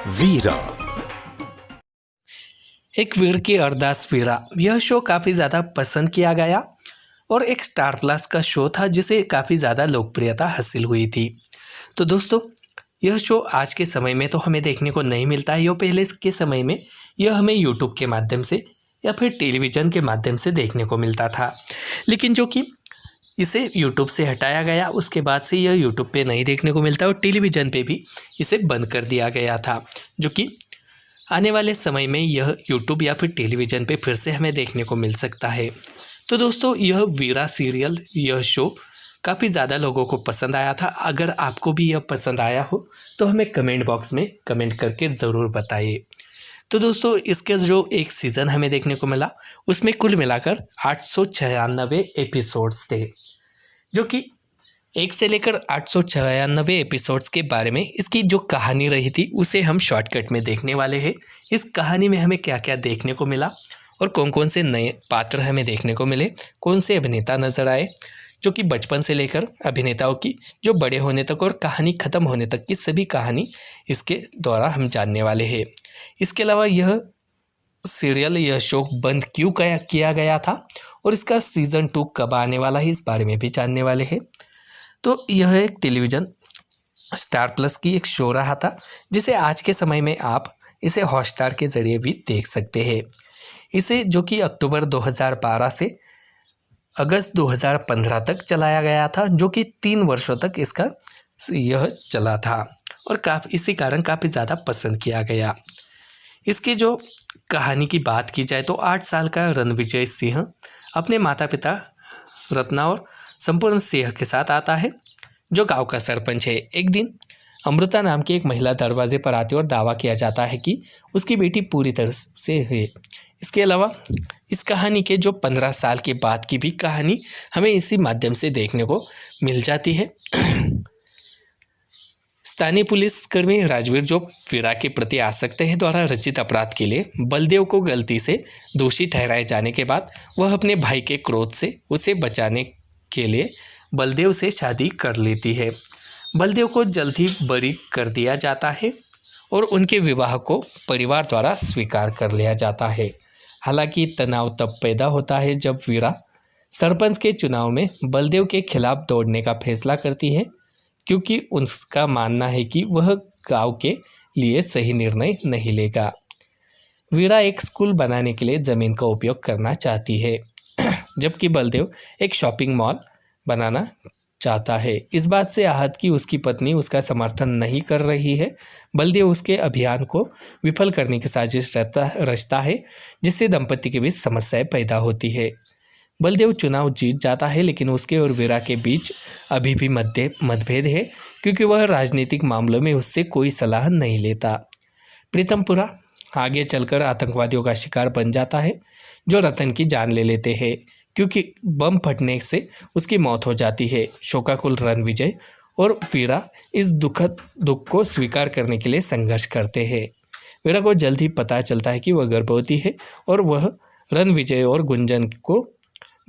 वीरा। एक वीर की अरदास वीरा, यह शो काफ़ी ज़्यादा पसंद किया गया और एक स्टार प्लस का शो था जिसे काफ़ी ज़्यादा लोकप्रियता हासिल हुई थी। तो दोस्तों, यह शो आज के समय में तो हमें देखने को नहीं मिलता है। यह पहले के समय में यह हमें यूट्यूब के माध्यम से या फिर टेलीविज़न के माध्यम से देखने को मिलता था, लेकिन जो कि इसे यूट्यूब से हटाया गया, उसके बाद से यह यूट्यूब पे नहीं देखने को मिलता और टेलीविज़न पे भी इसे बंद कर दिया गया था, जो कि आने वाले समय में यह यूट्यूब या फिर टेलीविज़न पे फिर से हमें देखने को मिल सकता है। तो दोस्तों, यह वीरा सीरियल, यह शो काफ़ी ज़्यादा लोगों को पसंद आया था। अगर आपको भी यह पसंद आया हो तो हमें कमेंट बॉक्स में कमेंट करके ज़रूर बताइए। तो दोस्तों, इसके जो एक सीज़न हमें देखने को मिला उसमें कुल मिलाकर 896 एपिसोड्स थे, जो कि 1 से लेकर 896 एपिसोड्स के बारे में इसकी जो कहानी रही थी उसे हम शॉर्टकट में देखने वाले हैं। इस कहानी में हमें क्या क्या देखने को मिला और कौन कौन से नए पात्र हमें देखने को मिले, कौन से अभिनेता नज़र आए, जो कि बचपन से लेकर अभिनेताओं की जो बड़े होने तक और कहानी ख़त्म होने तक की सभी कहानी इसके द्वारा हम जानने वाले हैं। इसके अलावा यह सीरियल, यह शो बंद क्यों किया गया था और इसका सीज़न 2 कब आने वाला है, इस बारे में भी जानने वाले हैं। तो यह एक टेलीविज़न स्टार प्लस की एक शो रहा था, जिसे आज के समय में आप इसे हॉटस्टार के ज़रिए भी देख सकते हैं। इसे जो कि अक्टूबर 2012 से अगस्त 2015 तक चलाया गया था, जो कि 3 वर्षों तक इसका यह चला था और इसी कारण काफ़ी ज़्यादा पसंद किया गया। इसकी जो कहानी की बात की जाए तो 8 साल का रणविजय सिंह अपने माता पिता रत्ना और संपूर्ण सिंह के साथ आता है, जो गांव का सरपंच है। एक दिन अमृता नाम की एक महिला दरवाजे पर आती है और दावा किया जाता है कि उसकी बेटी पूरी तरह से है। इसके अलावा इस कहानी के जो 15 साल के बाद की भी कहानी हमें इसी माध्यम से देखने को मिल जाती है। स्थानीय पुलिसकर्मी राजवीर, जो वीरा के प्रति आसक्त है, द्वारा रचित अपराध के लिए बलदेव को गलती से दोषी ठहराए जाने के बाद वह अपने भाई के क्रोध से उसे बचाने के लिए बलदेव से शादी कर लेती है। बलदेव को जल्द ही बरी कर दिया जाता है और उनके विवाह को परिवार द्वारा स्वीकार कर लिया जाता है। हालांकि तनाव तब पैदा होता है जब वीरा सरपंच के चुनाव में बलदेव के खिलाफ दौड़ने का फैसला करती है, क्योंकि उसका मानना है कि वह गांव के लिए सही निर्णय नहीं लेगा। वीरा एक स्कूल बनाने के लिए ज़मीन का उपयोग करना चाहती है, जबकि बलदेव एक शॉपिंग मॉल बनाना चाहता है। इस बात से आहत कि उसकी पत्नी उसका समर्थन नहीं कर रही है, बलदेव उसके अभियान को विफल करने की साजिश रचता है, जिससे दंपति के बीच समस्याएं पैदा होती है। बलदेव चुनाव जीत जाता है, लेकिन उसके और वीरा के बीच अभी भी मतभेद है, क्योंकि वह राजनीतिक मामलों में उससे कोई सलाह नहीं लेता। प्रीतमपुरा आगे चलकर आतंकवादियों का शिकार बन जाता है, जो रतन की जान ले लेते हैं, क्योंकि बम फटने से उसकी मौत हो जाती है। शोकाकुल रणविजय और वीरा इस दुख को स्वीकार करने के लिए संघर्ष करते हैं। वीरा को जल्द ही पता चलता है कि वह गर्भवती है और वह रणविजय और गुंजन को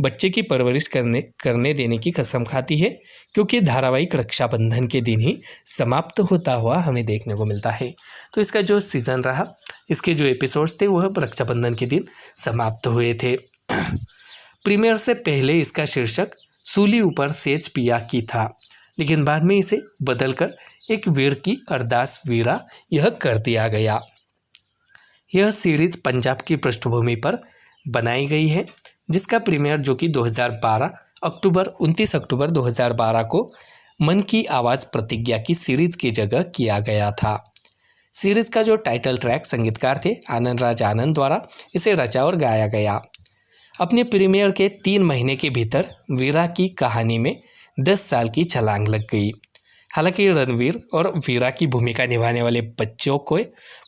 बच्चे की परवरिश करने देने की कसम खाती है, क्योंकि धारावाहिक रक्षाबंधन के दिन ही समाप्त होता हुआ हमें देखने को मिलता है। तो इसका जो सीज़न रहा, इसके जो एपिसोड्स थे वह रक्षाबंधन के दिन समाप्त हुए थे। प्रीमियर से पहले इसका शीर्षक सूली ऊपर सेज पिया की था, लेकिन बाद में इसे बदलकर एक वीर की अरदास वीरा यह कर दिया गया। यह सीरीज पंजाब की पृष्ठभूमि पर बनाई गई है, जिसका प्रीमियर जो कि 29 अक्टूबर 2012 को मन की आवाज़ प्रतिज्ञा की सीरीज की जगह किया गया था। सीरीज का जो टाइटल ट्रैक संगीतकार थे आनंद राज आनंद द्वारा इसे रचा और गाया गया। अपने प्रीमियर के 3 महीने के भीतर वीरा की कहानी में 10 साल की छलांग लग गई। हालांकि रणवीर और वीरा की भूमिका निभाने वाले बच्चों को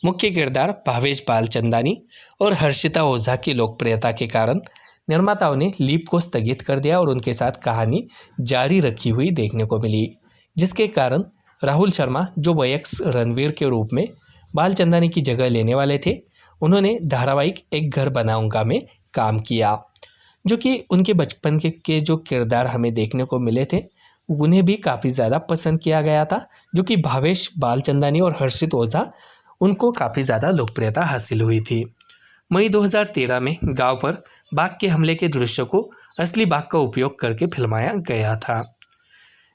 मुख्य किरदार भावेश बालचंदानी और हर्षिता ओझा की लोकप्रियता के कारण निर्माताओं ने लीप को स्थगित कर दिया और उनके साथ कहानी जारी रखी हुई देखने को मिली, जिसके कारण राहुल शर्मा, जो वयस्क रणवीर के रूप में बालचंदानी की जगह लेने वाले थे, उन्होंने धारावाहिक एक घर बनाऊंगा में काम किया, जो कि उनके बचपन के जो किरदार हमें देखने को मिले थे उन्हें भी काफ़ी ज़्यादा पसंद किया गया था, जो कि भावेश बालचंदानी और हर्षित ओझा उनको काफ़ी ज़्यादा लोकप्रियता हासिल हुई थी। मई 2013 में गांव पर बाघ के हमले के दृश्य को असली बाघ का उपयोग करके फिल्माया गया था।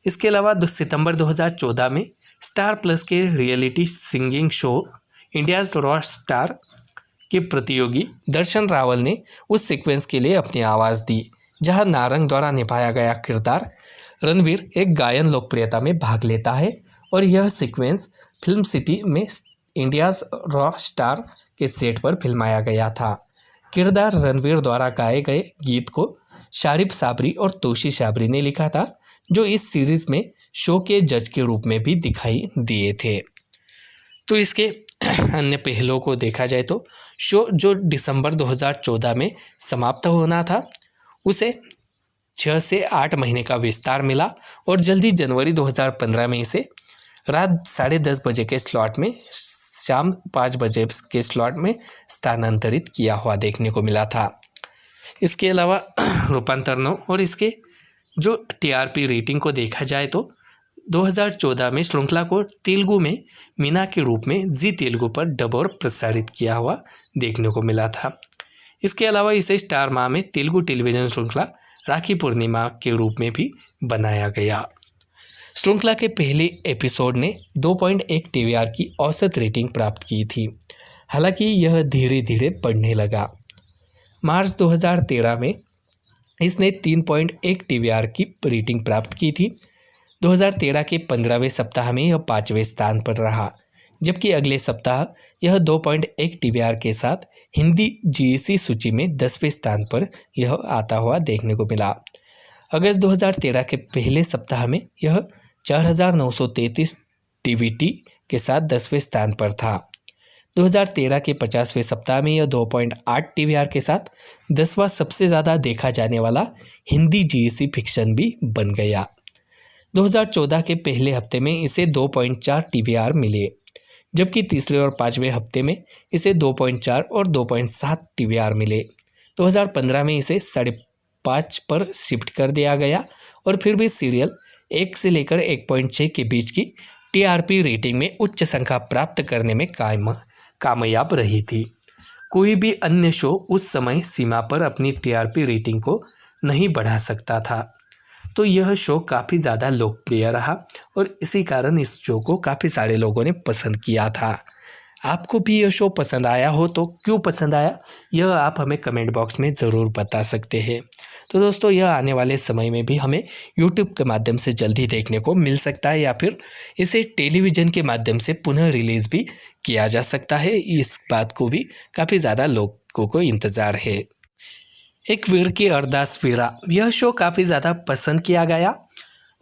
इसके अलावा सितंबर 2014 में स्टार प्लस के reality singing show India's rock star के प्रतियोगी दर्शन रावल ने उस सीक्वेंस के लिए अपनी आवाज़ दी जहां नारंग द्वारा निभाया गया किरदार रणवीर एक गायन लोकप्रियता में भाग लेता है और यह सीक्वेंस फिल्म सिटी में इंडियाज़ रॉक स्टार के सेट पर फिल्माया गया था। किरदार रणवीर द्वारा गाए गए गीत को शारिब साबरी और तोशी साबरी ने लिखा था, जो इस सीरीज़ में शो के जज के रूप में भी दिखाई दिए थे। तो इसके अन्य पहलुओं को देखा जाए तो शो जो दिसंबर 2014 में समाप्त होना था उसे 6 से 8 महीने का विस्तार मिला और जल्दी जनवरी 2015 में इसे रात 10:30 बजे के स्लॉट में शाम 5 बजे के स्लॉट में स्थानांतरित किया हुआ देखने को मिला था। इसके अलावा रूपांतरणों और इसके जो टीआरपी रेटिंग को देखा जाए तो 2014 में श्रृंखला को तेलुगु में मीना के रूप में जी तेलुगु पर डब और प्रसारित किया हुआ देखने को मिला था। इसके अलावा इसे स्टार माह में तेलुगु टेलीविज़न श्रृंखला राखी पूर्णिमा के रूप में भी बनाया गया। श्रृंखला के पहले एपिसोड ने 2.1 टीवीआर की औसत रेटिंग प्राप्त की थी, हालांकि यह धीरे धीरे बढ़ने लगा। मार्च 2013 में इसने 3.1 टीवीआर की रेटिंग प्राप्त की थी। 2013 के 15वें सप्ताह में यह 5वें स्थान पर रहा, जबकि अगले सप्ताह यह 2.1 टीवीआर के साथ हिंदी जीईसी सूची में 10वें स्थान पर यह आता हुआ देखने को मिला। अगस्त 2013 के पहले सप्ताह में यह 4,933 टीवीटी के साथ 10वें स्थान पर था। 2013 के 50वें सप्ताह में यह 2.8 टीवीआर के साथ 10वां सबसे ज़्यादा देखा जाने वाला हिंदी जीईसी फिक्शन भी बन गया। 2014 के पहले हफ्ते में इसे 2.4 टीवीआर मिले, जबकि तीसरे और पाँचवें हफ्ते में इसे 2.4 और 2.7 टीवीआर मिले। 2015 में इसे 5.5 पर शिफ्ट कर दिया गया और फिर भी सीरियल 1 से लेकर 1.6 के बीच की टीआरपी रेटिंग में उच्च संख्या प्राप्त करने में कामयाब रही थी। कोई भी अन्य शो उस समय सीमा पर अपनी टीआरपी रेटिंग को नहीं बढ़ा सकता था, तो यह शो काफ़ी ज़्यादा लोकप्रिय रहा और इसी कारण इस शो को काफ़ी सारे लोगों ने पसंद किया था। आपको भी यह शो पसंद आया हो तो क्यों पसंद आया, यह आप हमें कमेंट बॉक्स में ज़रूर बता सकते हैं। तो दोस्तों, यह आने वाले समय में भी हमें यूट्यूब के माध्यम से जल्दी देखने को मिल सकता है या फिर इसे टेलीविज़न के माध्यम से पुनः रिलीज़ भी किया जा सकता है। इस बात को भी काफ़ी ज़्यादा लोगों को इंतज़ार है। एक वीर की अरदास वीरा, यह शो काफ़ी ज़्यादा पसंद किया गया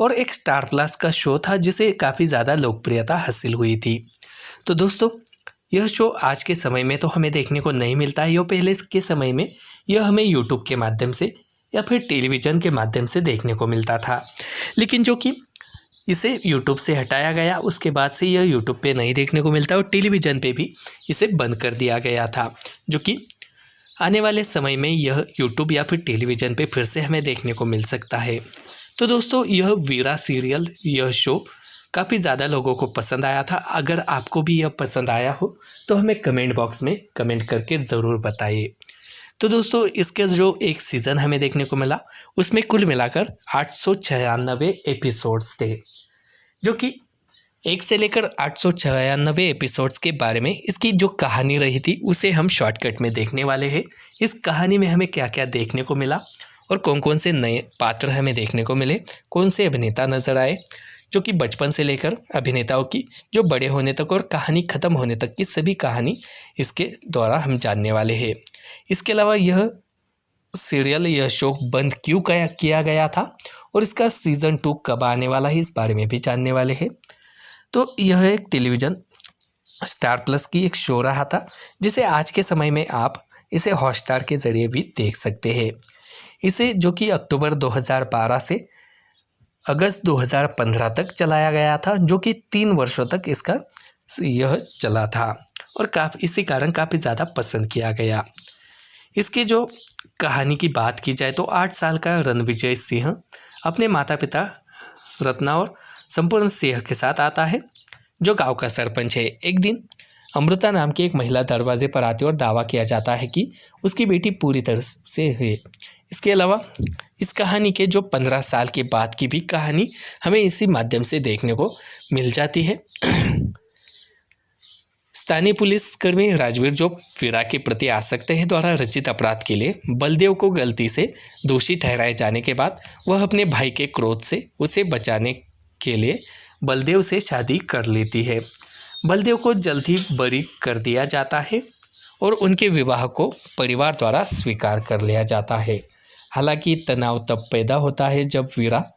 और एक स्टार प्लस का शो था जिसे काफ़ी ज़्यादा लोकप्रियता हासिल हुई थी। तो दोस्तों, यह शो आज के समय में तो हमें देखने को नहीं मिलता है। यह पहले के समय में यह हमें यूट्यूब के माध्यम से या फिर टेलीविज़न के माध्यम से देखने को मिलता था, लेकिन जो कि इसे यूट्यूब से हटाया गया, उसके बाद से यह यूट्यूब पे नहीं देखने को मिलता और टेलीविज़न पे भी इसे बंद कर दिया गया था, जो कि आने वाले समय में यह यूट्यूब या फिर टेलीविज़न पे फिर से हमें देखने को मिल सकता है। तो दोस्तों, यह वीरा सीरियल, यह शो काफ़ी ज़्यादा लोगों को पसंद आया था। अगर आपको भी यह पसंद आया हो तो हमें कमेंट बॉक्स में कमेंट करके ज़रूर बताइए। तो दोस्तों, इसके जो एक सीज़न हमें देखने को मिला उसमें कुल मिलाकर 896 एपिसोड्स थे, जो कि 1 से लेकर 896 एपिसोड्स के बारे में इसकी जो कहानी रही थी उसे हम शॉर्टकट में देखने वाले हैं। इस कहानी में हमें क्या क्या देखने को मिला और कौन कौन से नए पात्र हमें देखने को मिले, कौन से अभिनेता नज़र आए, जो कि बचपन से लेकर अभिनेताओं की जो बड़े होने तक और कहानी ख़त्म होने तक की सभी कहानी इसके द्वारा हम जानने वाले हैं। इसके अलावा यह सीरियल, यह शो बंद क्यों किया गया था और इसका सीज़न 2 कब आने वाला है, इस बारे में भी जानने वाले हैं। तो यह एक टेलीविज़न स्टार प्लस की एक शो रहा था, जिसे आज के समय में आप इसे हॉटस्टार के ज़रिए भी देख सकते हैं। इसे जो कि अक्टूबर 2012 से अगस्त 2015 तक चलाया गया था, जो कि 3 वर्षों तक इसका यह चला था और इसी कारण काफ़ी ज़्यादा पसंद किया गया। इसके जो कहानी की बात की जाए तो 8 साल का रणविजय सिंह अपने माता पिता रत्ना और संपूर्ण सिंह के साथ आता है, जो गांव का सरपंच है। एक दिन अमृता नाम की एक महिला दरवाजे पर आती और दावा किया जाता है कि उसकी बेटी पूरी तरह से है। इसके अलावा इस कहानी के जो 15 साल के बाद की भी कहानी हमें इसी माध्यम से देखने को मिल जाती है। स्थानीय पुलिसकर्मी राजवीर जो वीरा के प्रति आसक्त है द्वारा रचित अपराध के लिए बलदेव को गलती से दोषी ठहराए जाने के बाद वह अपने भाई के क्रोध से उसे बचाने के लिए बलदेव से शादी कर लेती है। बलदेव को जल्द ही बरी कर दिया जाता है और उनके विवाह को परिवार द्वारा स्वीकार कर लिया जाता है। हालांकि तनाव तब पैदा होता है जब वीरा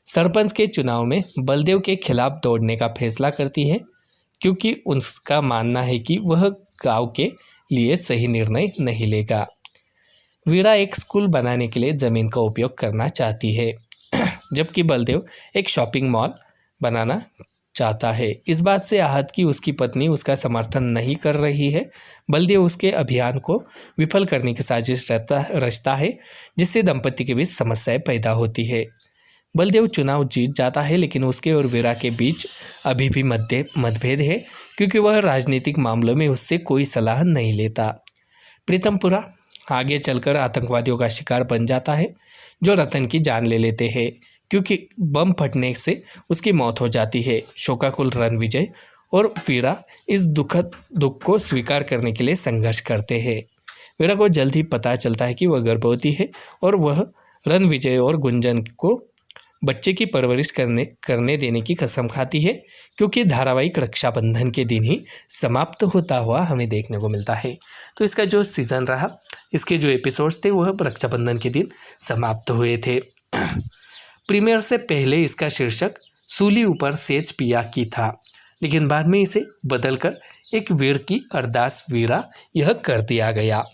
सरपंच के चुनाव में बलदेव के खिलाफ दौड़ने का फैसला करती है, क्योंकि उसका मानना है कि वह गांव के लिए सही निर्णय नहीं लेगा। वीरा एक स्कूल बनाने के लिए ज़मीन का उपयोग करना चाहती है, जबकि बलदेव एक शॉपिंग मॉल बनाना चाहता है। इस बात से आहत कि उसकी पत्नी उसका समर्थन नहीं कर रही है, बलदेव उसके अभियान को विफल करने की साजिश रचता है, जिससे दंपति के बीच समस्याएं पैदा होती है। बलदेव चुनाव जीत जाता है, लेकिन उसके और वीरा के बीच अभी भी मतभेद है, क्योंकि वह राजनीतिक मामलों में उससे कोई सलाह नहीं लेता। प्रीतमपुरा आगे चलकर आतंकवादियों का शिकार बन जाता है, जो रतन की जान ले लेते हैं, क्योंकि बम फटने से उसकी मौत हो जाती है। शोकाकुल रणविजय और वीरा इस दुख को स्वीकार करने के लिए संघर्ष करते हैं। वीरा को जल्द ही पता चलता है कि वह गर्भवती है और वह रणविजय और गुंजन को बच्चे की परवरिश करने देने की कसम खाती है, क्योंकि धारावाहिक रक्षाबंधन के दिन ही समाप्त होता हुआ हमें देखने को मिलता है। तो इसका जो सीज़न रहा, इसके जो एपिसोड्स थे वह रक्षाबंधन के दिन समाप्त हुए थे। प्रीमियर से पहले इसका शीर्षक सूली ऊपर सेज पिया की था, लेकिन बाद में इसे बदलकर एक वीर की अरदास वीरा यह कर दिया गया।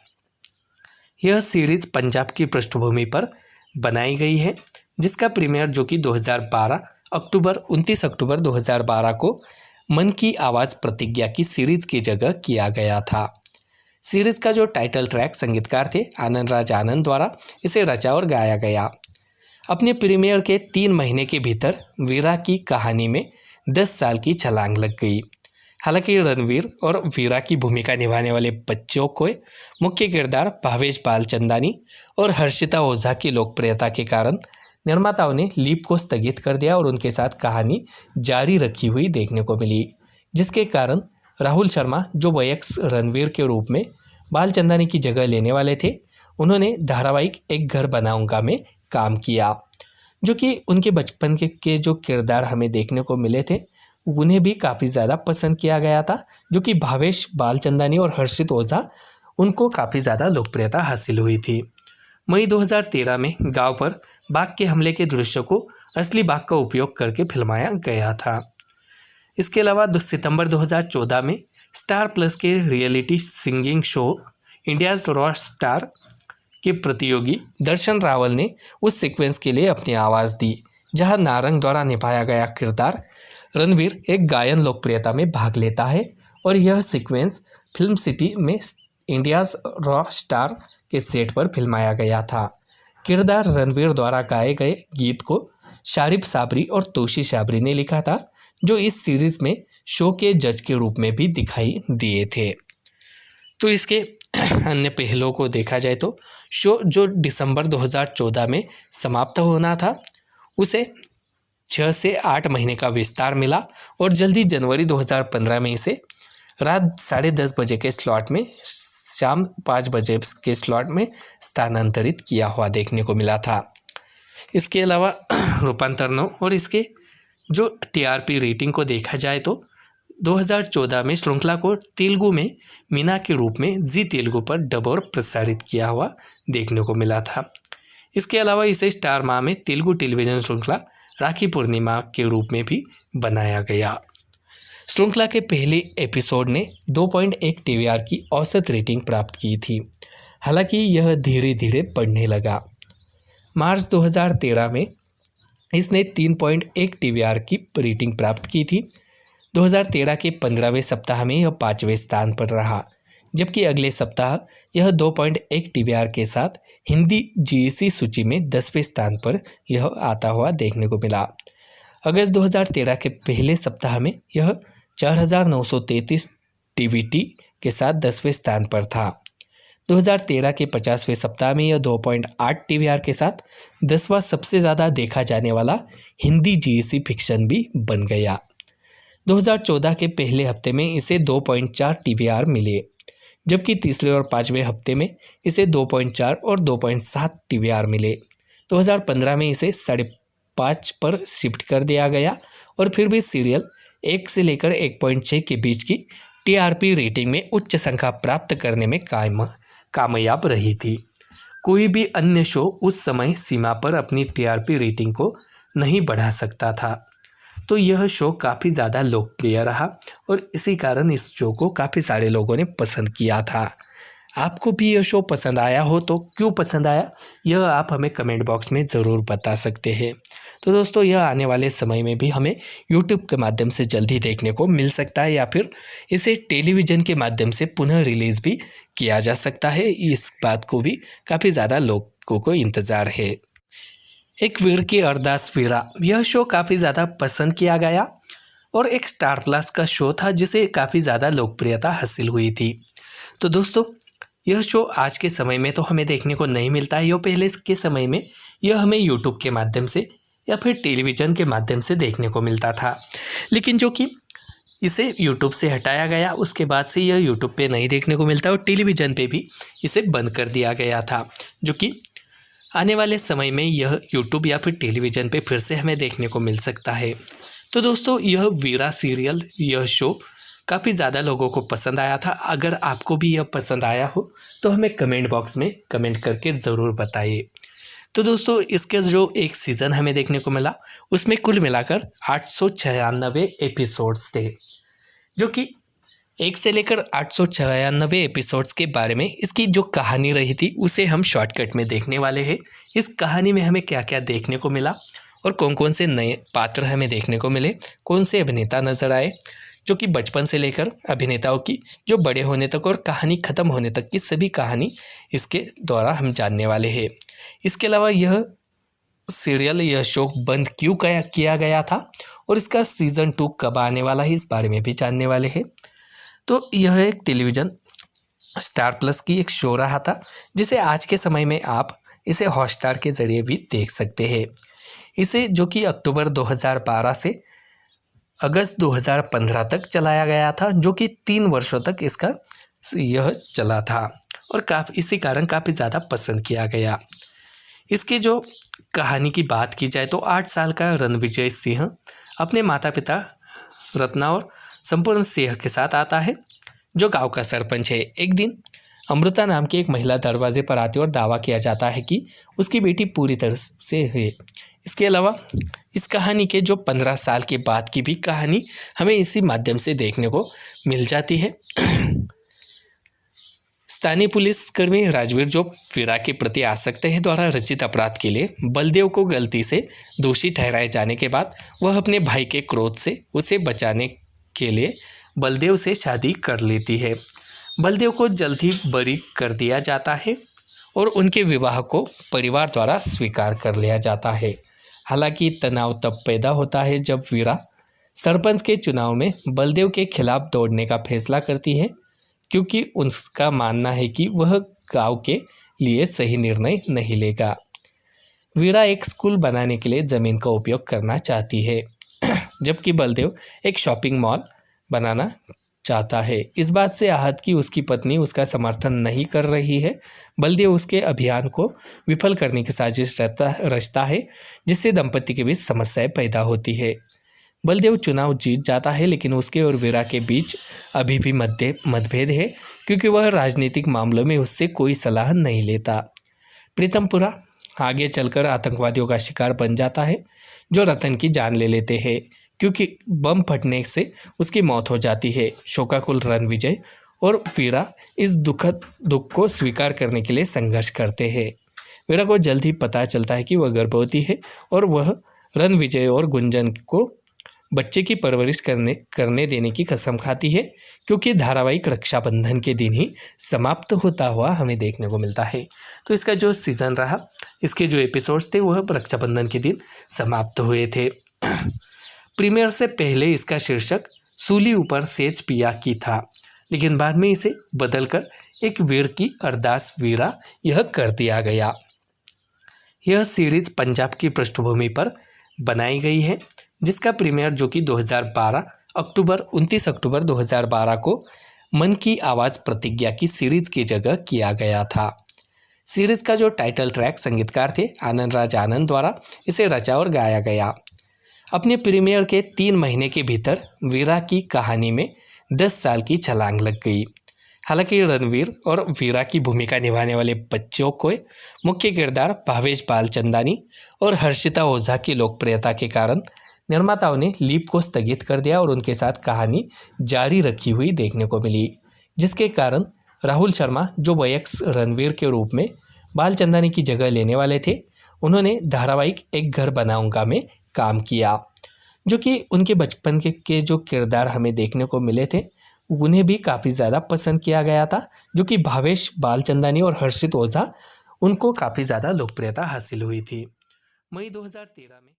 यह सीरीज पंजाब की पृष्ठभूमि पर बनाई गई है, जिसका प्रीमियर जो कि 29 अक्टूबर 2012 को मन की आवाज़ प्रतिज्ञा की सीरीज की जगह किया गया था। सीरीज का जो टाइटल ट्रैक संगीतकार थे आनंद राज आनंद द्वारा इसे रचा और गाया गया। अपने प्रीमियर के 3 महीने के भीतर वीरा की कहानी में 10 साल की छलांग लग गई। हालांकि रणवीर और वीरा की भूमिका निभाने वाले बच्चों को मुख्य किरदार भावेश बालचंदानी और हर्षिता ओझा की लोकप्रियता के कारण निर्माताओं ने लीप को स्थगित कर दिया और उनके साथ कहानी जारी रखी हुई देखने को मिली, जिसके कारण राहुल शर्मा जो वयस्क रणवीर के रूप में बालचंदानी की जगह लेने वाले थे, उन्होंने धारावाहिक एक घर बनाऊंगा में काम किया, जो कि उनके बचपन के जो किरदार हमें देखने को मिले थे उन्हें भी काफ़ी ज़्यादा पसंद किया गया था, जो कि भावेश बालचंदानी और हर्षित ओझा उनको काफ़ी ज़्यादा लोकप्रियता हासिल हुई थी। मई 2013 में गांव पर बाघ के हमले के दृश्य को असली बाघ का उपयोग करके फिल्माया गया था। इसके अलावा सितंबर 2014 में स्टार प्लस के reality singing show India's rock star के प्रतियोगी दर्शन रावल ने उस सीक्वेंस के लिए अपनी आवाज़ दी, जहां नारंग द्वारा निभाया गया किरदार रणवीर एक गायन लोकप्रियता में भाग लेता है और यह सीक्वेंस फिल्म सिटी में इंडियाज़ रॉक स्टार के सेट पर फिल्माया गया था। किरदार रणवीर द्वारा गाए गए गीत को शारिब साबरी और तोशी शाबरी ने लिखा था, जो इस सीरीज़ में शो के जज के रूप में भी दिखाई दिए थे। तो इसके अन्य पहलुओं को देखा जाए तो शो जो दिसंबर 2014 में समाप्त होना था उसे 6 से 8 महीने का विस्तार मिला और जल्दी जनवरी 2015 में इसे रात 10:30 बजे के स्लॉट में शाम 5 बजे के स्लॉट में स्थानांतरित किया हुआ देखने को मिला था। इसके अलावा रूपांतरणों और इसके जो TRP रेटिंग को देखा जाए तो 2014 में श्रृंखला को तेलुगु में मीना के रूप में जी तेलुगु पर डब और प्रसारित किया हुआ देखने को मिला था। इसके अलावा इसे स्टार माह में तेलुगु टेलीविज़न श्रृंखला राखी पूर्णिमा के रूप में भी बनाया गया। श्रृंखला के पहले एपिसोड ने 2.1 TVR की औसत रेटिंग प्राप्त की थी, हालांकि यह धीरे धीरे बढ़ने लगा। मार्च 2013 में इसने 3.1 TVR की रेटिंग प्राप्त की थी। 2013 के 15वें सप्ताह में यह 5वें स्थान पर रहा, जबकि अगले सप्ताह यह 2.1 TVR के साथ हिंदी GEC सूची में 10वें स्थान पर यह आता हुआ देखने को मिला। अगस्त 2013 के पहले सप्ताह में यह 4,933 टीवीटी के साथ 10वें स्थान पर था। 2013 के 50वें सप्ताह में यह 2.8 टीवीआर के साथ 10वां सबसे ज़्यादा देखा जाने वाला हिंदी जीएससी फिक्शन भी बन गया। 2014 के पहले हफ्ते में इसे 2.4 टीवीआर मिले, जबकि तीसरे और पाँचवें हफ्ते में इसे 2.4 और 2.7 टीवीआर मिले। 2015 में इसे 5.5 पर शिफ्ट कर दिया गया और फिर भी सीरियल 1 से लेकर 1.6 के बीच की टीआरपी रेटिंग में उच्च संख्या प्राप्त करने में कामयाब रही थी। कोई भी अन्य शो उस समय सीमा पर अपनी टीआरपी रेटिंग को नहीं बढ़ा सकता था, तो यह शो काफ़ी ज़्यादा लोकप्रिय रहा और इसी कारण इस शो को काफ़ी सारे लोगों ने पसंद किया था। आपको भी यह शो पसंद आया हो तो क्यों पसंद आया, यह आप हमें कमेंट बॉक्स में ज़रूर बता सकते हैं। तो दोस्तों, यह आने वाले समय में भी हमें यूट्यूब के माध्यम से जल्दी देखने को मिल सकता है या फिर इसे टेलीविज़न के माध्यम से पुनः रिलीज़ भी किया जा सकता है। इस बात को भी काफ़ी ज़्यादा लोगों को इंतज़ार है। एक वीर की अरदास वीरा, यह शो काफ़ी ज़्यादा पसंद किया गया और एक स्टार प्लस का शो था जिसे काफ़ी ज़्यादा लोकप्रियता हासिल हुई थी। तो दोस्तों, यह शो आज के समय में तो हमें देखने को नहीं मिलता है। यह पहले के समय में यह हमें यूट्यूब के माध्यम से या फिर टेलीविज़न के माध्यम से देखने को मिलता था, लेकिन जो कि इसे यूट्यूब से हटाया गया, उसके बाद से यह यूट्यूब पे नहीं देखने को मिलता और टेलीविज़न पे भी इसे बंद कर दिया गया था, जो कि आने वाले समय में यह यूट्यूब या फिर टेलीविज़न पे फिर से हमें देखने को मिल सकता है। तो दोस्तों, यह वीरा सीरियल, यह शो काफ़ी ज़्यादा लोगों को पसंद आया था। अगर आपको भी यह पसंद आया हो तो हमें कमेंट बॉक्स में कमेंट करके ज़रूर बताइए। तो दोस्तों, इसके जो एक सीज़न हमें देखने को मिला उसमें कुल मिलाकर 896 एपिसोड्स थे, जो कि 1 से लेकर 896 एपिसोड्स के बारे में इसकी जो कहानी रही थी उसे हम शॉर्टकट में देखने वाले हैं। इस कहानी में हमें क्या क्या देखने को मिला और कौन कौन से नए पात्र हमें देखने को मिले, कौन से अभिनेता नज़र आए, जो कि बचपन से लेकर अभिनेताओं की जो बड़े होने तक और कहानी ख़त्म होने तक की सभी कहानी इसके द्वारा हम जानने वाले हैं। इसके अलावा यह सीरियल, यह शो बंद क्यों किया गया था और इसका सीज़न 2 कब आने वाला है, इस बारे में भी जानने वाले हैं। तो यह एक टेलीविज़न स्टार प्लस की एक शो रहा था, जिसे आज के समय में आप इसे हॉटस्टार के ज़रिए भी देख सकते हैं। इसे जो कि अक्टूबर 2012 से अगस्त 2015 तक चलाया गया था, जो कि 3 वर्षों तक इसका यह चला था और इसी कारण काफ़ी ज़्यादा पसंद किया गया। इसकी जो कहानी की बात की जाए तो 8 साल का रणविजय सिंह अपने माता पिता रत्ना और संपूर्ण सिंह के साथ आता है, जो गांव का सरपंच है। एक दिन अमृता नाम की एक महिला दरवाजे पर आती है और दावा किया जाता है कि उसकी बेटी पूरी तरह से है। इसके अलावा इस कहानी के जो 15 साल के बाद की भी कहानी हमें इसी माध्यम से देखने को मिल जाती है। स्थानीय पुलिसकर्मी राजवीर, जो वीरा के प्रति आसक्त है, द्वारा रचित अपराध के लिए बलदेव को गलती से दोषी ठहराए जाने के बाद वह अपने भाई के क्रोध से उसे बचाने के लिए बलदेव से शादी कर लेती है। बलदेव को जल्द ही बरी कर दिया जाता है और उनके विवाह को परिवार द्वारा स्वीकार कर लिया जाता है। हालांकि तनाव तब पैदा होता है जब वीरा सरपंच के चुनाव में बलदेव के खिलाफ दौड़ने का फैसला करती है, क्योंकि उसका मानना है कि वह गांव के लिए सही निर्णय नहीं लेगा। वीरा एक स्कूल बनाने के लिए ज़मीन का उपयोग करना चाहती है, जबकि बलदेव एक शॉपिंग मॉल बनाना चाहता है। इस बात से आहत कि उसकी पत्नी उसका समर्थन नहीं कर रही है, बलदेव उसके अभियान को विफल करने की साजिश रचता है, जिससे दंपति के बीच समस्याएं पैदा होती है। बलदेव चुनाव जीत जाता है, लेकिन उसके और वीरा के बीच अभी भी मतभेद है, क्योंकि वह राजनीतिक मामलों में उससे कोई सलाह नहीं लेता। प्रीतमपुरा आगे चलकर आतंकवादियों का शिकार बन जाता है, जो रतन की जान ले लेते हैं, क्योंकि बम फटने से उसकी मौत हो जाती है। शोकाकुल रणविजय और वीरा इस दुख को स्वीकार करने के लिए संघर्ष करते हैं। वीरा को जल्द ही पता चलता है कि वह गर्भवती है और वह रणविजय और गुंजन को बच्चे की परवरिश करने देने की कसम खाती है, क्योंकि धारावाहिक रक्षाबंधन के दिन ही समाप्त होता हुआ हमें देखने को मिलता है। तो इसका जो सीज़न रहा, इसके जो एपिसोड्स थे वह रक्षाबंधन के दिन समाप्त हुए थे। प्रीमियर से पहले इसका शीर्षक सूली ऊपर सेज पिया की था, लेकिन बाद में इसे बदलकर एक वीर की अरदास वीरा यह कर दिया गया। यह सीरीज पंजाब की पृष्ठभूमि पर बनाई गई है, जिसका प्रीमियर जो कि 29 अक्टूबर 2012 को मन की आवाज़ प्रतिज्ञा की सीरीज की जगह किया गया था। सीरीज का जो टाइटल ट्रैक संगीतकार थे आनंद राज आनंद द्वारा इसे रचा और गाया गया। अपने प्रीमियर के 3 महीने के भीतर वीरा की कहानी में 10 साल की छलांग लग गई। हालांकि रणवीर और वीरा की भूमिका निभाने वाले बच्चों को मुख्य किरदार भावेश बालचंदानी और हर्षिता ओझा की लोकप्रियता के कारण निर्माताओं ने लीप को स्थगित कर दिया और उनके साथ कहानी जारी रखी हुई देखने को मिली, जिसके कारण राहुल शर्मा जो वयस्क रणवीर के रूप में बालचंदानी की जगह लेने वाले थे, उन्होंने धारावाहिक एक घर बनाऊंगा में काम किया, जो कि उनके बचपन के जो किरदार हमें देखने को मिले थे उन्हें भी काफ़ी ज़्यादा पसंद किया गया था, जो कि भावेश बालचंदानी और हर्षित ओझा उनको काफ़ी ज़्यादा लोकप्रियता हासिल हुई थी। मई 2013 में